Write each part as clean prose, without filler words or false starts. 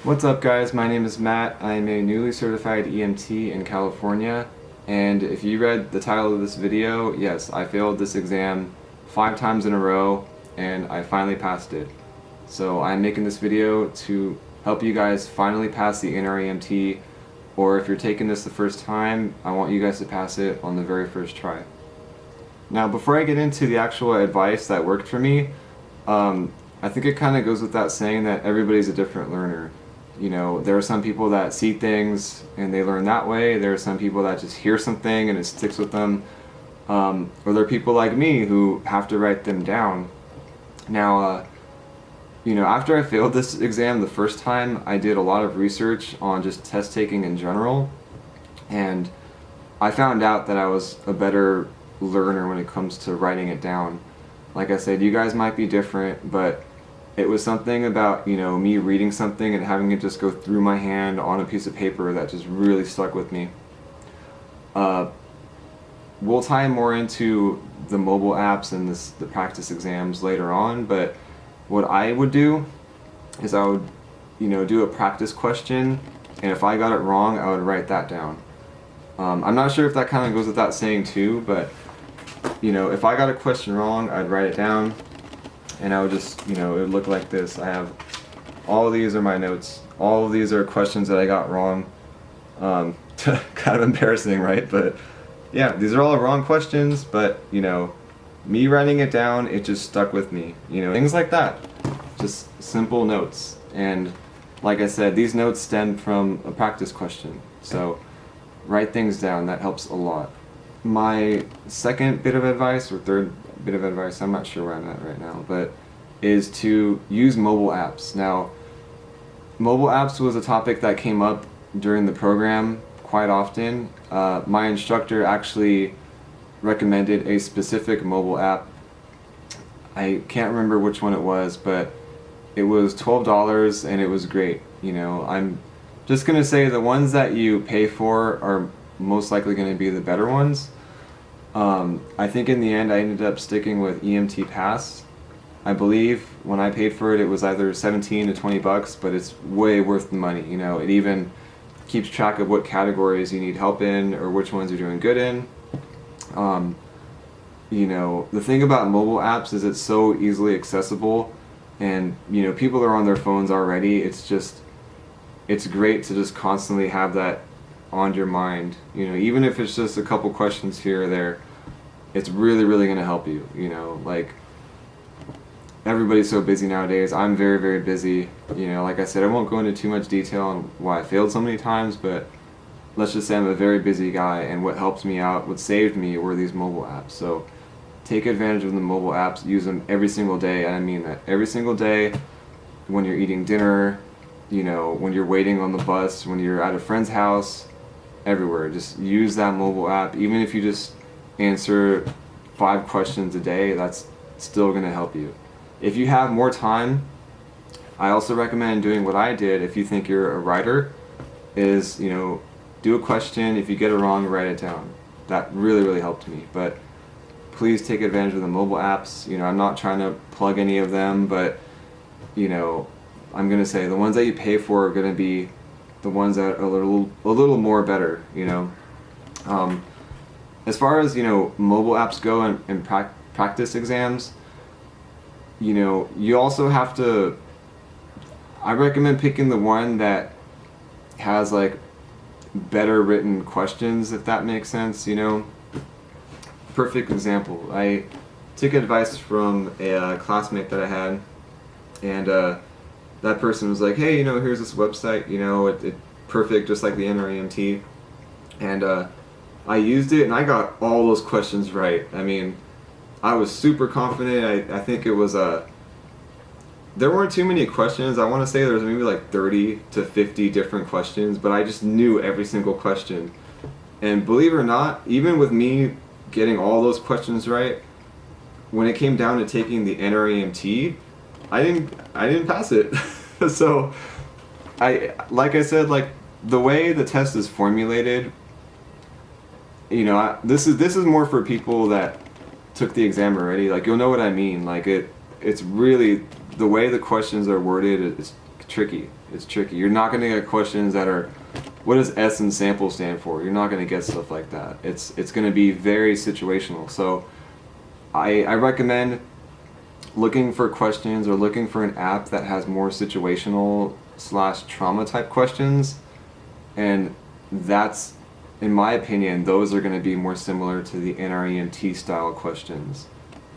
What's up guys, my name is Matt. I'm a newly certified EMT in California, and if you read the title of this video, yes, I failed this exam 5 times in a row and I finally passed it. So I'm making this video to help you guys finally pass the Nremt, or if you're taking this the first time, I want you guys to pass it on the very first try. Now before I get into the actual advice that worked for me, I think it kind of goes without saying that everybody's a different learner. You know, there are some people that see things and they learn that way. There are some people that just hear something and it sticks with them. Or there are people like me who have to write them down. Now, after I failed this exam the first time, I did a lot of research on just test taking in general. And I found out that I was a better learner when it comes to writing it down. Like I said, you guys might be different, but it was something about, me reading something and having it just go through my hand on a piece of paper that just really stuck with me. We'll tie more into the mobile apps and the practice exams later on, but what I would do is I would, do a practice question, and if I got it wrong, I would write that down. I'm not sure if that kind of goes without saying too, but, if I got a question wrong, I'd write it down. And I would just, it would look like this. I have, all of these are my notes. All of these are questions that I got wrong. Kind of embarrassing, right? But yeah, these are all wrong questions, but, me writing it down, it just stuck with me. Things like that. Just simple notes. And like I said, these notes stem from a practice question. So write things down, that helps a lot. My second bit of advice, or third bit of advice, I'm not sure where I'm at right now, but is to use mobile apps. Now, mobile apps was a topic that came up during the program quite often. My instructor actually recommended a specific mobile app. I can't remember which one it was, but it was $12 and it was great. I'm just gonna say the ones that you pay for are most likely going to be the better ones. I think in the end I ended up sticking with EMT Pass. I believe when I paid for it, it was either 17 to 20 bucks, but it's way worth the money. It even keeps track of what categories you need help in or which ones you're doing good in. The thing about mobile apps is it's so easily accessible, and people are on their phones already. It's great to just constantly have that on your mind. Even if it's just a couple questions here or there, it's really, really going to help you. Like, everybody's so busy nowadays. I'm very, very busy. Like I said, I won't go into too much detail on why I failed so many times, but let's just say I'm a very busy guy, and what helped me out, what saved me, were these mobile apps. So take advantage of the mobile apps, use them every single day, and I mean that every single day. When you're eating dinner, when you're waiting on the bus, when you're at a friend's house, everywhere. Just use that mobile app. Even if you just answer 5 questions a day, that's still going to help you. If you have more time, I also recommend doing what I did. If you think you're a writer, is do a question. If you get it wrong, write it down. That really, really helped me. But please take advantage of the mobile apps. I'm not trying to plug any of them, but I'm going to say the ones that you pay for are going to be the ones that are a little more better. As far as mobile apps go and practice exams, you also have to, I recommend picking the one that has like better written questions, if that makes sense. Perfect example, I took advice from a classmate that I had, and that person was like, hey, here's this website, it's perfect, just like the Nremt. And I used it and I got all those questions right. I mean, I was super confident. I think it was, there weren't too many questions. I want to say there was maybe like 30 to 50 different questions, but I just knew every single question. And believe it or not, even with me getting all those questions right, when it came down to taking the Nremt, I didn't pass it. So like I said, like the way the test is formulated, this is more for people that took the exam already. Like, you'll know what I mean. Like, it's really, the way the questions are worded, it's tricky. It's tricky. You're not going to get questions that are, what does S in sample stand for? You're not going to get stuff like that. It's going to be very situational. So I recommend looking for questions or looking for an app that has more situational / trauma type questions, and that's, in my opinion, those are going to be more similar to the Nremt style questions.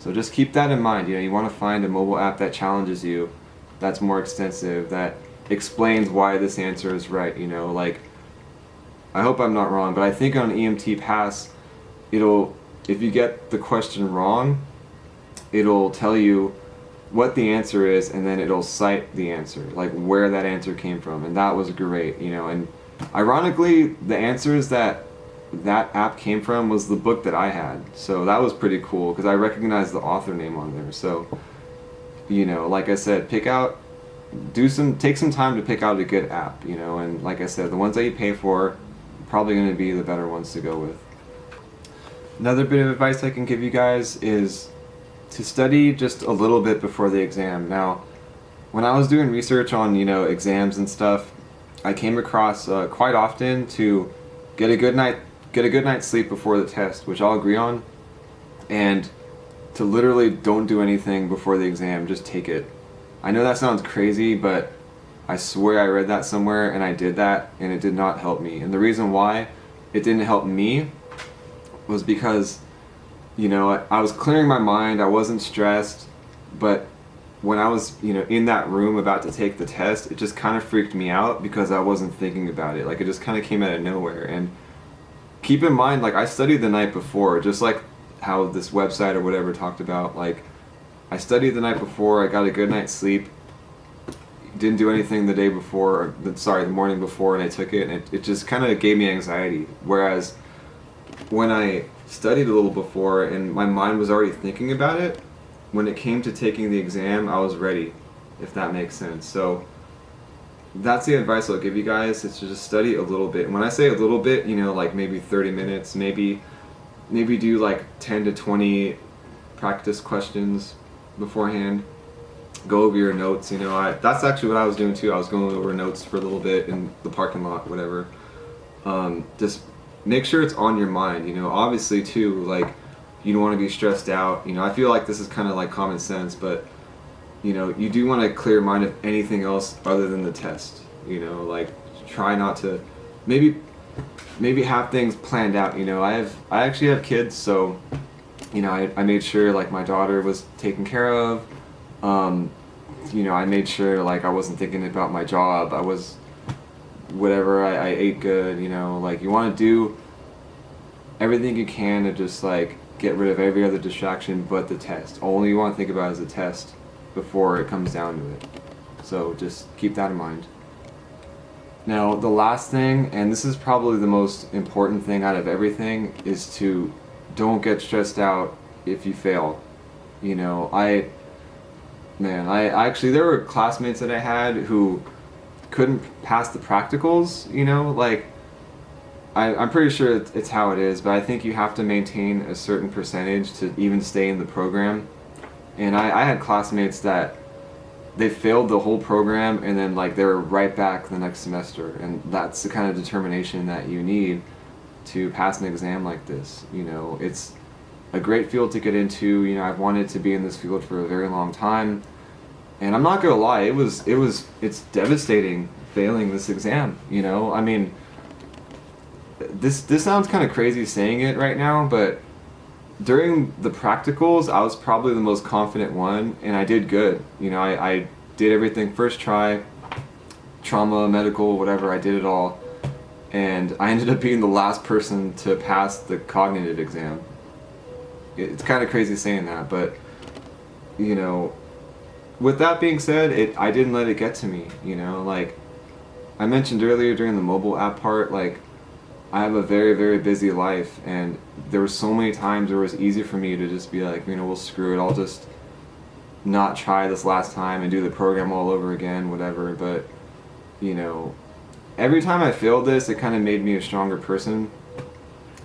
So just keep that in mind. You want to find a mobile app that challenges you, that's more extensive, that explains why this answer is right. Like, I hope I'm not wrong, but I think on EMT Pass, if you get the question wrong, it'll tell you what the answer is, and then it'll cite the answer, like where that answer came from, and that was great. And ironically, the answers that app came from was the book that I had, so that was pretty cool because I recognized the author name on there. So, like I said, take some time to pick out a good app, and like I said, the ones that you pay for are probably going to be the better ones to go with. Another bit of advice I can give you guys is to study just a little bit before the exam. Now, when I was doing research on, exams and stuff, I came across quite often to get a good night's sleep before the test, which I'll agree on, and to literally don't do anything before the exam, just take it. I know that sounds crazy, but I swear I read that somewhere and I did that, and it did not help me. And the reason why it didn't help me was because I was clearing my mind, I wasn't stressed, but when I was, in that room about to take the test, it just kind of freaked me out because I wasn't thinking about it. Like, it just kind of came out of nowhere. And keep in mind, like, I studied the night before, just like how this website or whatever talked about. Like, I studied the night before, I got a good night's sleep, didn't do anything the morning before, and I took it, and it just kind of gave me anxiety. Whereas when I studied a little before and my mind was already thinking about it, when it came to taking the exam, I was ready, if that makes sense. So that's the advice I'll give you guys, is to just study a little bit. And when I say a little bit, like maybe 30 minutes, maybe do like 10 to 20 practice questions beforehand. Go over your notes. That's actually what I was doing too. I was going over notes for a little bit in the parking lot, whatever. Just make sure it's on your mind. Obviously too, like, you don't want to be stressed out. I feel like this is kind of like common sense, but you do want a clear mind of anything else other than the test. Like, try not to maybe have things planned out. I actually have kids, so I made sure like my daughter was taken care of. I made sure like I wasn't thinking about my job. I was whatever. I ate good. Like, you want to do everything you can to just like get rid of every other distraction but the test. All you want to think about is the test before it comes down to it. So just keep that in mind. Now, the last thing, and this is probably the most important thing out of everything, is to don't get stressed out if you fail. I actually, there were classmates that I had who couldn't pass the practicals. Like, I'm pretty sure it's how it is, but I think you have to maintain a certain percentage to even stay in the program. And I had classmates that they failed the whole program, and then like they were right back the next semester, and that's the kind of determination that you need to pass an exam like this. It's a great field to get into. I've wanted to be in this field for a very long time, and I'm not gonna lie, it's devastating failing this exam. I mean, this sounds kind of crazy saying it right now, but during the practicals, I was probably the most confident one, and I did good. I did everything first try, trauma, medical, whatever, I did it all, and I ended up being the last person to pass the cognitive exam. It's kind of crazy saying that, but with that being said, I didn't let it get to me. Like I mentioned earlier during the mobile app part, like, I have a very, very busy life, and there were so many times where it was easy for me to just be like, well, screw it, I'll just not try this last time and do the program all over again, whatever. But, every time I failed this, it kind of made me a stronger person.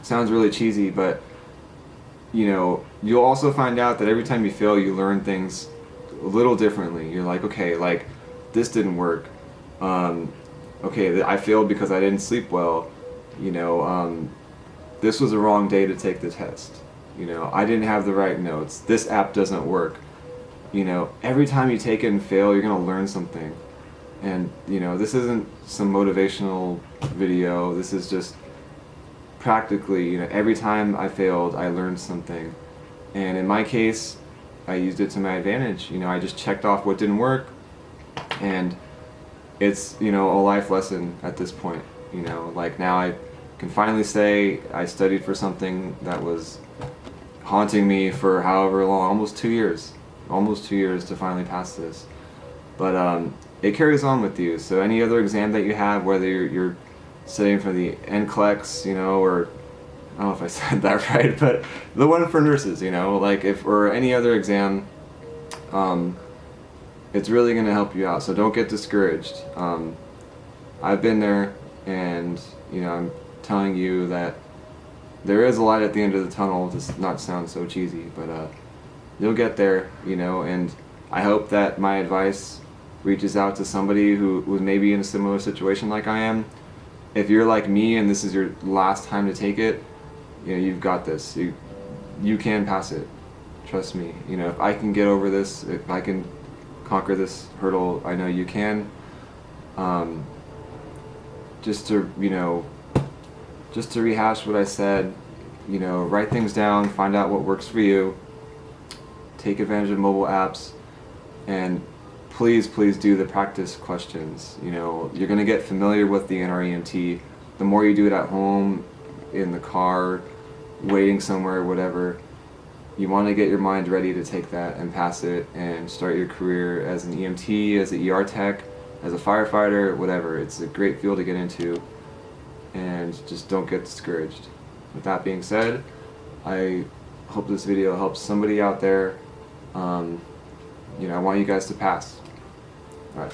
Sounds really cheesy, but, you'll also find out that every time you fail, you learn things a little differently. You're like, okay, like, this didn't work. Okay, I failed because I didn't sleep well. You know, this was the wrong day to take the test. You know, I didn't have the right notes. This app doesn't work. You know, every time you take it and fail, you're gonna learn something. And you know, this isn't some motivational video. This is just practically, you know, every time I failed, I learned something. And in my case, I used it to my advantage. You know, I just checked off what didn't work, and it's, you know, a life lesson at this point. You know, like now I can finally say I studied for something that was haunting me for however long, almost 2 years. Almost 2 years to finally pass this. But it carries on with you. So any other exam that you have, whether you're studying for the NCLEX, you know, or I don't know if I said that right, but the one for nurses, you know, like or any other exam, it's really going to help you out. So don't get discouraged. I've been there, and you know, I'm telling you that there is a light at the end of the tunnel. Does not sound so cheesy, but you'll get there, you know. And I hope that my advice reaches out to somebody who was maybe in a similar situation like I am. If you're like me and this is your last time to take it, you know, you've got this. You can pass it. Trust me. You know, if I can get over this, if I can conquer this hurdle, I know you can. Just to, you know, just to rehash what I said, you know, write things down, find out what works for you, take advantage of mobile apps, and please do the practice questions. You know, you're going to get familiar with the Nremt. The more you do it at home, in the car, waiting somewhere, whatever, you want to get your mind ready to take that and pass it and start your career as an EMT, as an ER tech, as a firefighter, whatever. It's a great field to get into, and just don't get discouraged. With that being said, I hope this video helps somebody out there. You know, I want you guys to pass. All right.